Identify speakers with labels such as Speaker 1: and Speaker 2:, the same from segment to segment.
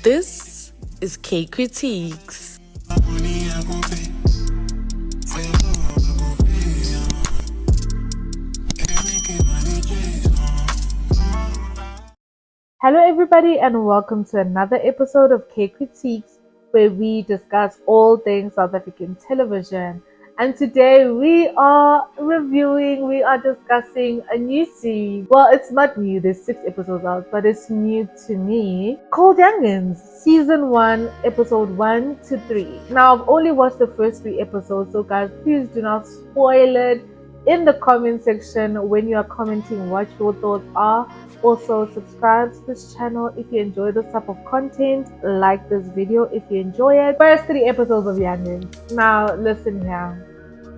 Speaker 1: This is Kay Kritiques.
Speaker 2: Hello everybody and welcome to another episode of Kay Kritiques, where we discuss all things South African television. And today we are discussing a new series. Well, it's not new, there's 6 episodes out, but it's new to me, called Youngins, Season 1, Episode 1 to 3. Now, I've only watched the first 3 episodes, so guys, please do not spoil it in the comment section when you are commenting what your thoughts are. Also, subscribe to this channel if you enjoy this type of content. Like this video if you enjoy it. First 3 episodes of Youngins. Now, listen here.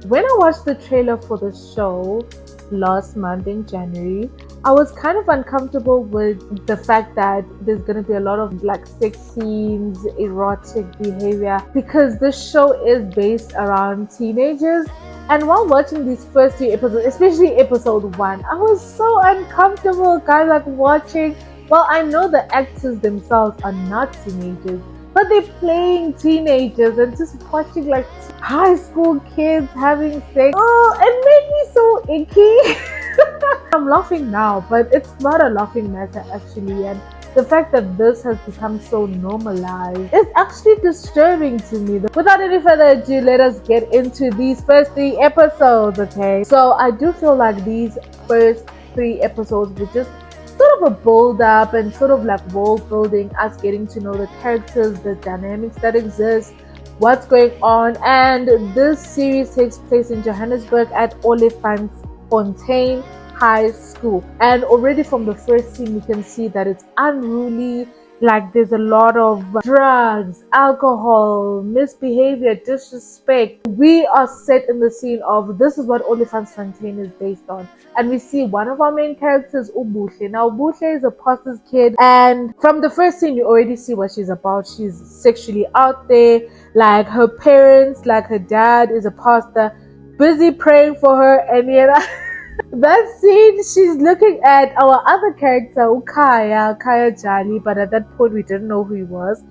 Speaker 2: When I watched the trailer for the show last month in January, I was kind of uncomfortable with the fact that there's going to be a lot of sex scenes, erotic behavior, because this show is based around teenagers. And while watching these first 3 episodes, especially episode 1, I was so uncomfortable, guys, watching. Well, I know the actors themselves are not teenagers, but they're playing teenagers, and just watching high school kids having sex. Oh, it made me so icky. I'm laughing now, but it's not a laughing matter actually. And the fact that this has become so normalized is actually disturbing to me. Without any further ado, let us get into these first 3 episodes, okay? So I do feel like these first 3 episodes were just sort of a build up and sort of world building, us getting to know the characters, the dynamics that exist, what's going on. And this series takes place in Johannesburg at Fontaine High School, and already from the first scene you can see that it's unruly. There's a lot of drugs, alcohol, misbehavior, disrespect. We are set in the scene of this is what Fontaine is based on, and we see one of our main characters, Buhle. Now Buhle is a pastor's kid, and from the first scene you already see what she's about. She's sexually out there. Her parents, her dad is a pastor, busy praying for her, and that scene, she's looking at our other character, Khaya Jali, but at that point we didn't know who he was.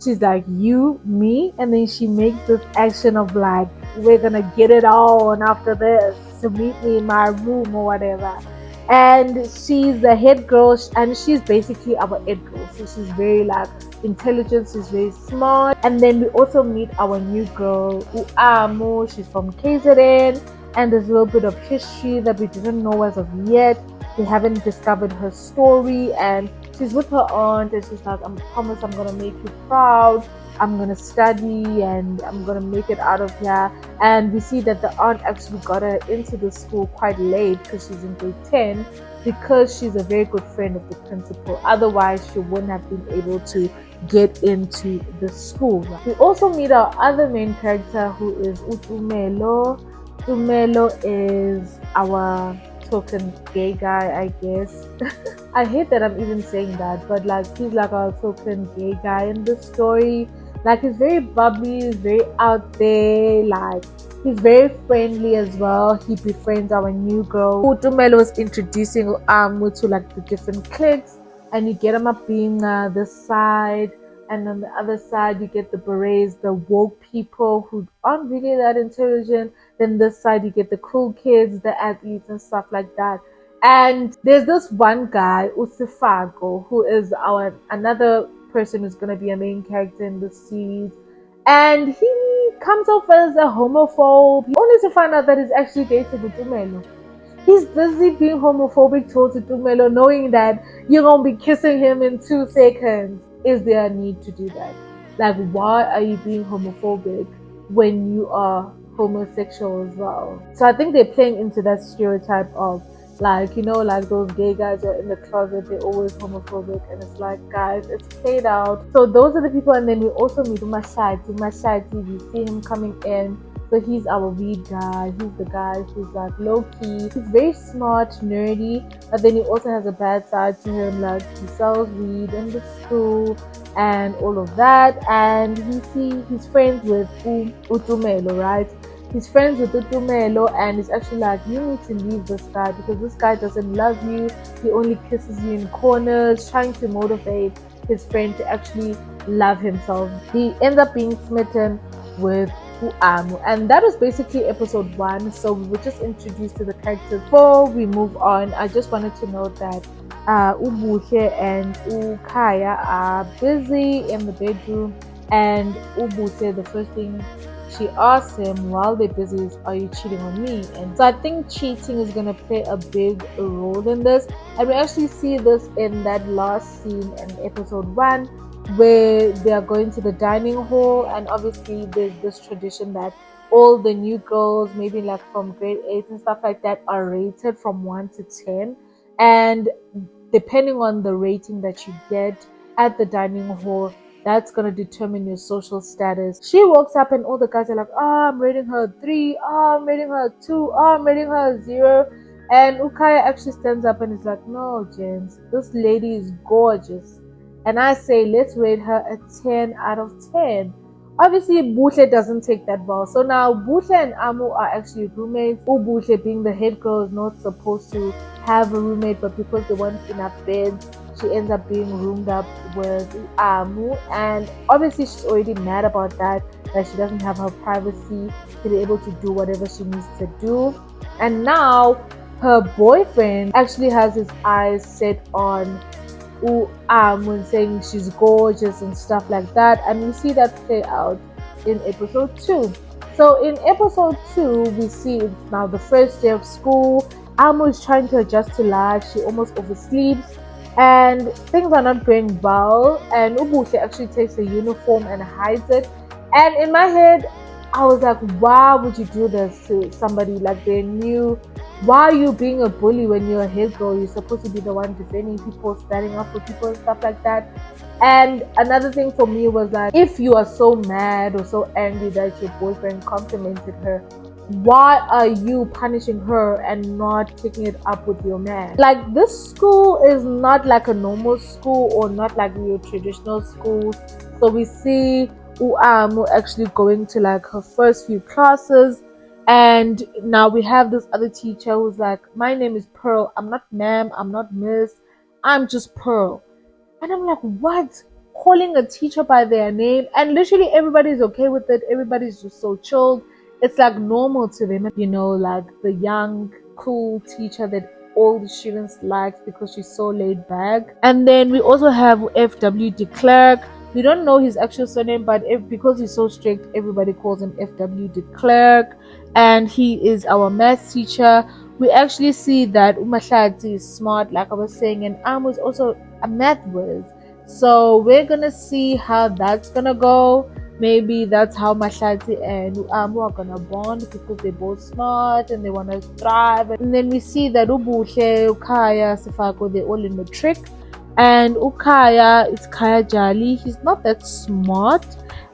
Speaker 2: She's like, you, me, and then she makes this action of we're gonna get it on after this, so meet me in my room or whatever. And she's the head girl, and she's basically our head girl. So she's very intelligent, she's very smart. And then we also meet our new girl, Amo. She's from KZN. And there's a little bit of history that we didn't know as of yet. We haven't discovered her story, and she's with her aunt, and she's like, I promise I'm gonna make you proud. I'm gonna study and I'm gonna make it out of here. And we see that the aunt actually got her into the school quite late because she's in grade 10, because she's a very good friend of the principal. Otherwise she wouldn't have been able to get into the school. We also meet our other main character, who is Tumelo. Tumelo is our token gay guy, I guess. I hate that I'm even saying that, but he's our token gay guy in the story. He's very bubbly, he's very out there, he's very friendly as well. He befriends our new girl. Tumelo is introducing to the different cliques, and you get him up being this side. And on the other side, you get the berets, the woke people who aren't really that intelligent. Then this side, you get the cool kids, the athletes and stuff like that. And there's this one guy, Usifago, who is another person who's going to be a main character in the series. And he comes off as a homophobe, only to find out that he's actually dating Tumelo. He's busy being homophobic towards Tumelo, knowing that you're going to be kissing him in 2 seconds. Is there a need to do that? Why are you being homophobic when you are homosexual as well? So I think they're playing into that stereotype of those gay guys are in the closet, they're always homophobic, and it's guys, it's played out. So those are the people. And then we also meet Mahlatsi. We see him coming in. So he's our lead guy. He's the guy who's low-key. He's very smart, nerdy, but then he also has a bad side to him. He sells weed in the school and all of that. And he's friends with Tumelo, right? He's friends with Tumelo, and he's actually you need to leave this guy because this guy doesn't love you. He only kisses you in corners, trying to motivate his friend to actually love himself. He ends up being smitten with Amo, and that was basically episode 1. So we were just introduced to the characters. Before we move on, I just wanted to note that Buhle and Khaya are busy in the bedroom, and Buhle, the first thing she asks him while they're busy is, "Are you cheating on me?" And so I think cheating is going to play a big role in this, and we actually see this in that last scene in episode 1, where they are going to the dining hall, and obviously there's this tradition that all the new girls, maybe like from grade 8 and stuff like that, are rated from 1 to 10, and depending on the rating that you get at the dining hall, that's going to determine your social status. She walks up and all the guys are like, "Oh, I'm rating her a 3, oh, I'm rating her a 2, oh, I'm rating her a 0. And Khaya actually stands up and is like, "No, gents, this lady is gorgeous." And I say, let's rate her a 10 out of 10. Obviously, Buhle doesn't take that well. So now Buhle and Amo are actually roommates. Buhle, being the head girl, is not supposed to have a roommate, but because they want enough beds, she ends up being roomed up with Amo. And obviously, she's already mad about that she doesn't have her privacy to be able to do whatever she needs to do. And now her boyfriend actually has his eyes set on when saying she's gorgeous and stuff like that, and we see that play out in episode 2. So in episode 2, we see it's now the first day of school. Amo is trying to adjust to life. She almost oversleeps, and things are not going well. And Buhle actually takes a uniform and hides it. And in my head, I was like, why would you do this to somebody like they knew? Why are you being a bully when you're a head girl? You're supposed to be the one defending people, standing up for people and stuff like that. And another thing for me was that if you are so mad or so angry that your boyfriend complimented her, why are you punishing her and not taking it up with your man? Like, this school is not like a normal school or not like your traditional schools. So we see Amo actually going to like her first few classes, and now we have this other teacher who's like, "My name is Pearl. I'm not ma'am, I'm not miss, I'm just Pearl." And I'm like, what? Calling a teacher by their name? And literally everybody's okay with it. Everybody's just so chilled. It's like normal to them, like the young cool teacher that all the students like because she's so laid back. And then we also have FW de Klerk. We don't know his actual surname, but because he's so strict, everybody calls him FW de Klerk, and he is our math teacher. We actually see that Mahlatsi is smart, like I was saying, and Amo is also a math whiz. So we're gonna see how that's gonna go. Maybe that's how Mahlatsi and Amo are gonna bond, because they're both smart and they wanna thrive. And then we see that Buhle, Khaya, Sefako, they're all in the trick. And Khaya is Khaya Jali. He's not that smart,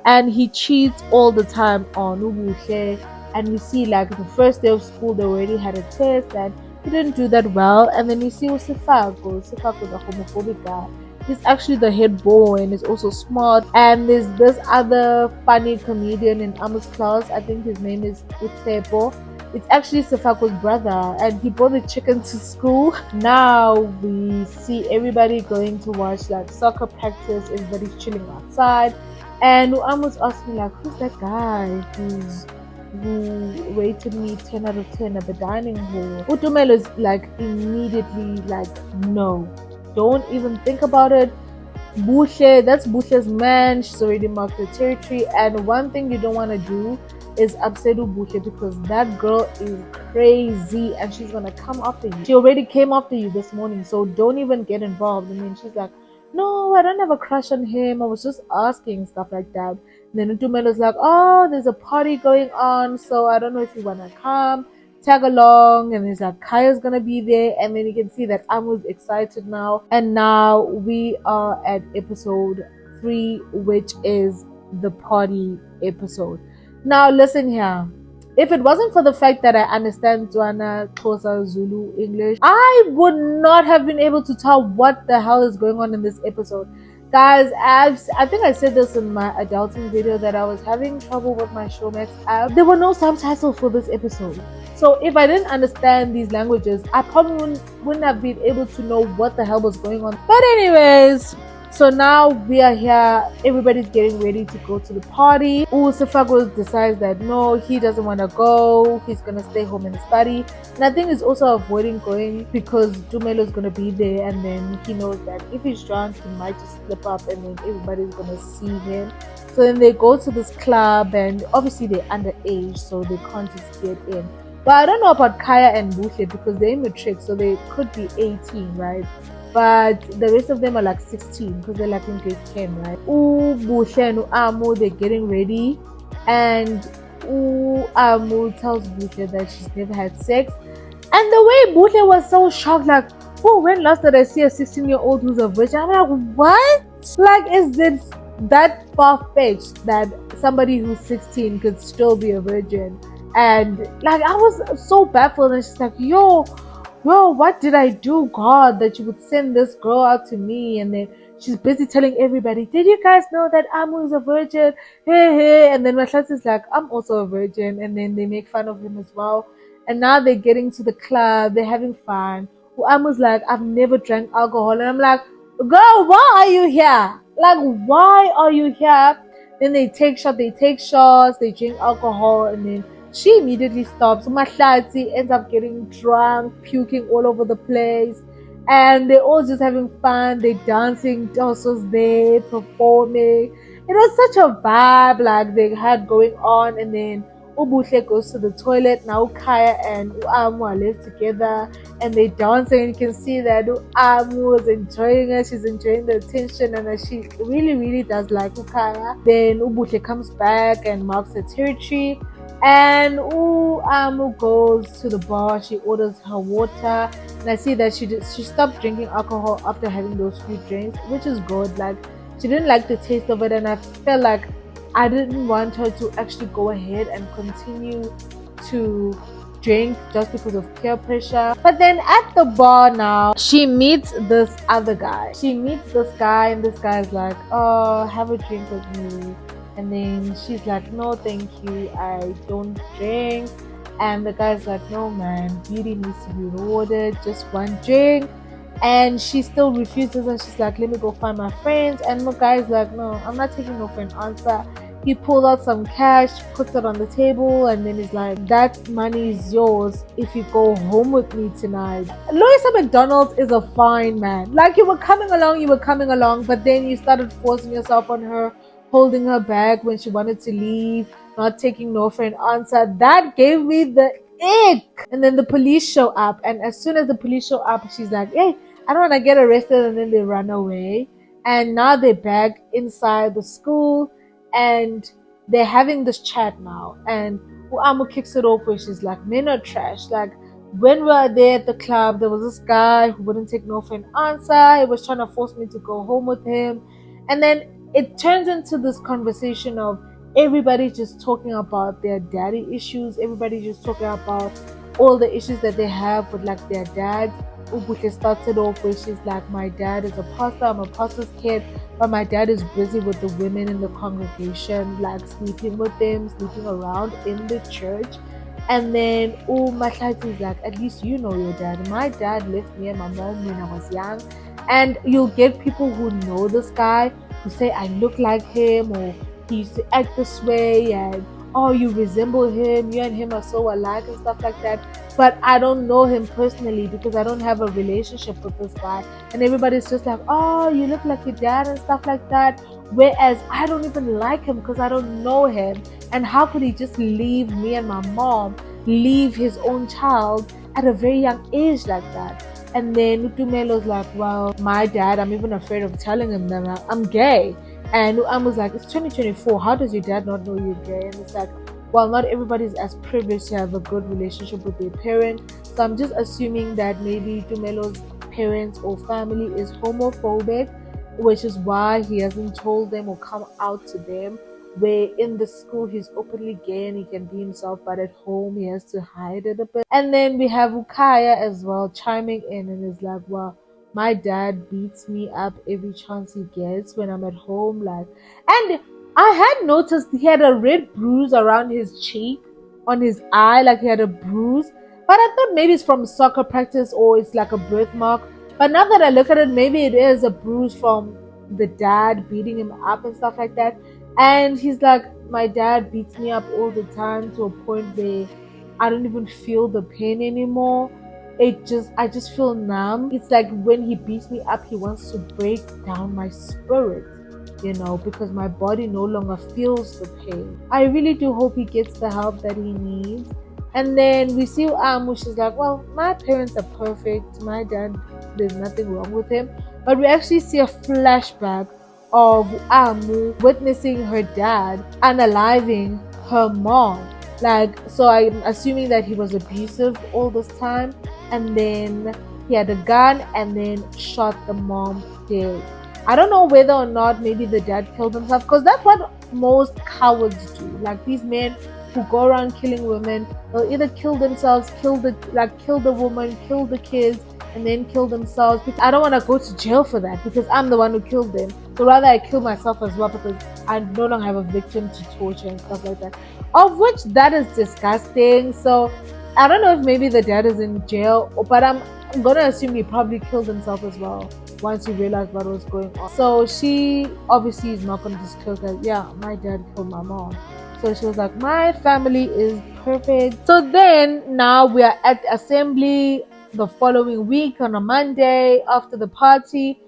Speaker 2: and he cheats all the time on Buhle. And we see like the first day of school, they already had a test and he didn't do that well. And then we see Sefako, the homophobic guy. He's actually the head boy and is also smart. And there's this other funny comedian in Amo's class. I think his name is Utsepo. It's actually Sefako's brother, and he brought the chicken to school. Now we see everybody going to watch like soccer practice. Everybody's chilling outside, and Amo's asking like, "Who's that guy who rated me 10 out of 10 at the dining hall?" Tumelo is like immediately like, "No, don't even think about it. Buhle, that's Buhle's man. She's already marked the territory, and one thing you don't want to do is upset Buhle, because that girl is crazy and she's gonna come after you. She already came after you this morning, so don't even get involved." And then she's like, "No, I don't have a crush on him. I was just asking," stuff like that. And then Tumelo's like, "Oh, there's a party going on, so I don't know if you wanna come, tag along." And he's like, Kaya's gonna be there. And then you can see that Amo's excited now. And now we are at episode 3, which is the party episode. Now listen here. If it wasn't for the fact that I understand Tswana, Xhosa, Zulu, English, I would not have been able to tell what the hell is going on in this episode. Guys, I think I said this in my adulting video that I was having trouble with my Showmax app. There were no subtitles for this episode. So if I didn't understand these languages, I probably wouldn't have been able to know what the hell was going on. But anyways, So now we are here, everybody's getting ready to go to the party. Sifago decides that no, he doesn't want to go, he's going to stay home and study. And I think he's also avoiding going because Tumelo is going to be there, and then he knows that if he's drunk, he might just slip up and then everybody's going to see him. So then they go to this club, and obviously they're underage, so they can't just get in. But I don't know about Khaya and Buhle because they're matric, so they could be 18, right? But the rest of them are like 16 because they're like in grade 10, right? Buhle and Amo, they're getting ready, and Amo tells Buhle that she's never had sex. And the way Buhle was so shocked, like, oh, when last did I see a 16-year-old who's a virgin? I'm like, what? Like, is it that far-fetched that somebody who's 16 could still be a virgin? And like, I was so baffled, and she's like, yo, what did I do, God, that you would send this girl out to me? And then she's busy telling everybody, did you guys know that Amo is a virgin? Hey. And then Mahlatsi is like, I'm also a virgin. And then they make fun of him as well. And now they're getting to the club, they're having fun. Amo's like, I've never drank alcohol. And I'm like, girl, why are you here? Like, why are you here? Then they take shots, they drink alcohol, and then she immediately stops. Mahlatsi ends up getting drunk, puking all over the place. And they're all just having fun. They're dancing. Toso's there, performing. It was such a vibe like they had going on. And then Buhle goes to the toilet. Now Khaya and Amo are left together. And they're dancing. And you can see that Amo is enjoying it. She's enjoying the attention. And she really, really does like Khaya. Then Buhle comes back and marks her territory. And Amo goes to the bar. She orders her water, and I see that she stopped drinking alcohol after having those few drinks, which is good. Like, she didn't like the taste of it, and I felt like I didn't want her to actually go ahead and continue to drink just because of peer pressure. But then at the bar now, she meets this other guy. She meets this guy, and this guy is like, oh, have a drink with me. And then she's like, no, thank you, I don't drink. And the guy's like, no, man, beauty needs to be rewarded, just one drink. And she still refuses, and she's like, let me go find my friends. And the guy's like, no, I'm not taking no for an answer. He pulls out some cash, puts it on the table, and then he's like, that money is yours if you go home with me tonight. Louisa McDonald is a fine man. Like, you were coming along, but then you started forcing yourself on her, holding her back when she wanted to leave, not taking no for an answer. That gave me the ick. And then the police show up, and as soon as the police show up, she's like, hey, I don't want to get arrested, and then they run away. And now they're back inside the school, and they're having this chat now. And Amo kicks it off where she's like, men are trash. Like, when we were there at the club, there was this guy who wouldn't take no for an answer. He was trying to force me to go home with him. And then it turns into this conversation of everybody just talking about their daddy issues. Everybody just talking about all the issues that they have with like their dads. Buhle started off where she's like, my dad is a pastor, I'm a pastor's kid, but my dad is busy with the women in the congregation, like sleeping with them, sleeping around in the church. And then Mahlatsi is like, at least you know your dad. My dad left me and my mom when I was young. And you'll get people who know this guy who say, I look like him, or he used to act this way, and oh, you resemble him, you and him are so alike and stuff like that. But I don't know him personally because I don't have a relationship with this guy. And everybody's just like, oh, you look like your dad and stuff like that. Whereas I don't even like him because I don't know him. And how could he just leave me and my mom, leave his own child at a very young age like that? And then Tumelo's like, well, my dad, I'm even afraid of telling him that I'm gay. And I was like, it's 2024. How does your dad not know you're gay? And it's like, well, not everybody's as privileged to have a good relationship with their parent. So I'm just assuming that maybe Tumelo's parents or family is homophobic, which is why he hasn't told them or come out to them. Where in the school he's openly gay and he can be himself, but at home he has to hide it a bit. And then we have Khaya as well chiming in and is like, well, my dad beats me up every chance he gets when I'm at home. Like, and I had noticed he had a red bruise around his cheek, on his eye, like he had a bruise. But I thought maybe it's from soccer practice or it's like a birthmark. But now that I look at it, maybe it is a bruise from the dad beating him up and stuff like that. And he's like, my dad beats me up all the time to a point where I don't even feel the pain anymore. I just feel numb. It's like when he beats me up, he wants to break down my spirit, because my body no longer feels the pain. I really do hope he gets the help that he needs. And then we see Amo, she's like, well, my parents are perfect. My dad, there's nothing wrong with him. But we actually see a flashback of Amo witnessing her dad unaliving her mom. So I'm assuming that he was abusive all this time, and then he had a gun and then shot the mom dead. I don't know whether or not maybe the dad killed himself, because that's what most cowards do. Like these men who go around killing women, they'll either kill themselves, kill the woman, kill the kids, and then kill themselves. I don't want to go to jail for that because I'm the one who killed them. So rather I kill myself as well because I no longer have a victim to torture and stuff like that. Of which that is disgusting. So I don't know if maybe the dad is in jail, but I'm gonna assume he probably killed himself as well once he realized what was going on. So she obviously is not gonna disclose that, yeah, my dad killed my mom. So she was like, my family is perfect. So then now we are at assembly the following week on a Monday after the party.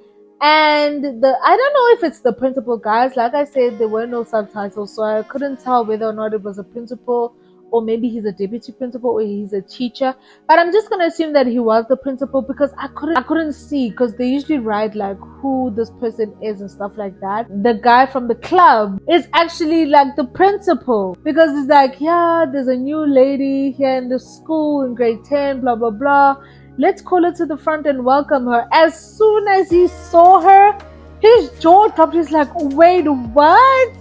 Speaker 2: And I don't know if it's the principal, guys. Like I said, there were no subtitles, so I couldn't tell whether or not it was a principal or maybe he's a deputy principal or he's a teacher. But I'm just gonna assume that he was the principal because I couldn't see, because they usually write like who this person is and stuff like that. The guy from the club is actually like the principal, because it's like, yeah, there's a new lady here in the school in grade 10, blah blah blah. Let's call her to the front and welcome her. As soon as he saw her, his jaw dropped. He's like, wait, what?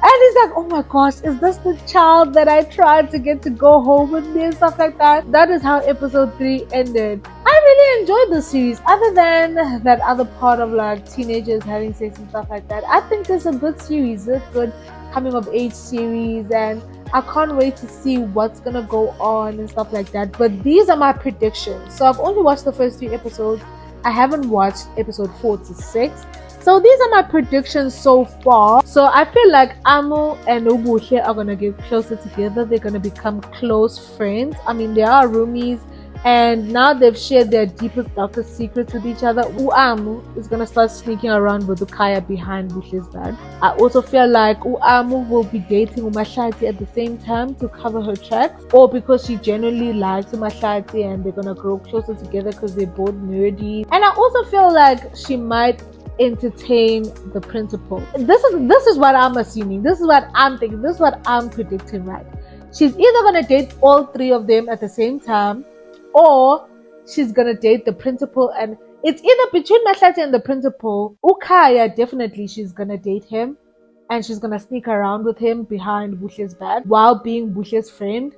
Speaker 2: And he's like, oh my gosh, is this the child that I tried to get to go home with me and stuff like that? That is how episode 3 ended. I really enjoyed the series. Other than that other part of like teenagers having sex and stuff like that, I think it's a good series. It's a good coming of age series, and I can't wait to see what's gonna go on and stuff like that. But these are my predictions. So I've only watched the first 3 episodes. I haven't watched episode 4 to 6. So these are my predictions so far. So I feel like Amo and Buhle are gonna get closer together. They're gonna become close friends. I mean, they are roomies, and now they've shared their deepest, darkest secrets with each other. Amo is gonna start sneaking around with Khaya behind Buhle's back. I also feel like Amo will be dating Mahlatsi at the same time to cover her tracks, or because she genuinely likes Mahlatsi and they're gonna grow closer together because they're both nerdy. And I also feel like she might entertain the principal. This is what I'm assuming. This is what I'm thinking. This is what I'm predicting, right? She's either gonna date all 3 of them at the same time, or she's gonna date the principal, and it's either between Mahlatsi and the principal. Khaya, definitely she's gonna date him, and she's gonna sneak around with him behind Buhle's back while being Buhle's friend.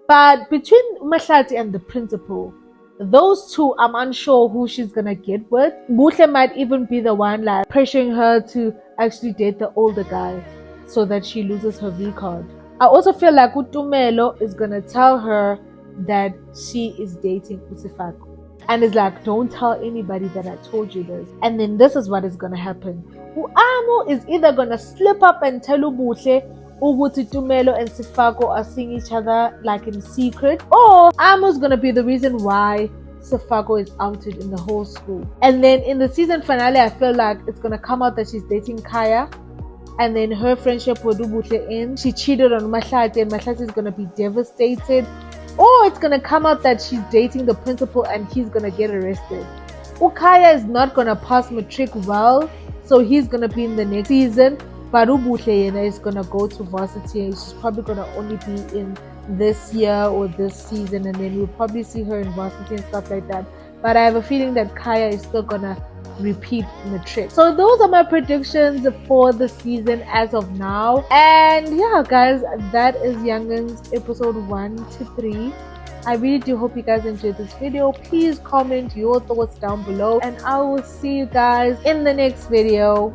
Speaker 2: But between Mahlatsi and the principal, those 2, I'm unsure who she's gonna get with. Buhle might even be the one like pressuring her to actually date the older guy so that she loses her V card. I also feel like Tumelo is gonna tell her that she is dating Sefako, and is like, don't tell anybody that I told you this. And then this is what is gonna happen. Amo is either gonna slip up and tell Buhle Uguti Tumelo and Sefako are seeing each other like in secret, or Amo's gonna be the reason why Sefako is outed in the whole school. And then in the season finale, I feel like it's gonna come out that she's dating Khaya, and then her friendship with Buhle ends. She cheated on Mahlatsi, and Mahlatsi is gonna be devastated. Or it's gonna come out that she's dating the principal and he's gonna get arrested. Khaya is not gonna pass matric well, so he's gonna be in the next season. But Buhle is gonna go to varsity. She's probably gonna only be in this year or this season, and then we'll probably see her in varsity and stuff like that. But I have a feeling that Khaya is still gonna repeat matric. So those are my predictions for the season as of now. And yeah, guys, that is Youngins episode 1 to 3. I really do hope you guys enjoyed this video. Please comment your thoughts down below, and I will see you guys in the next video.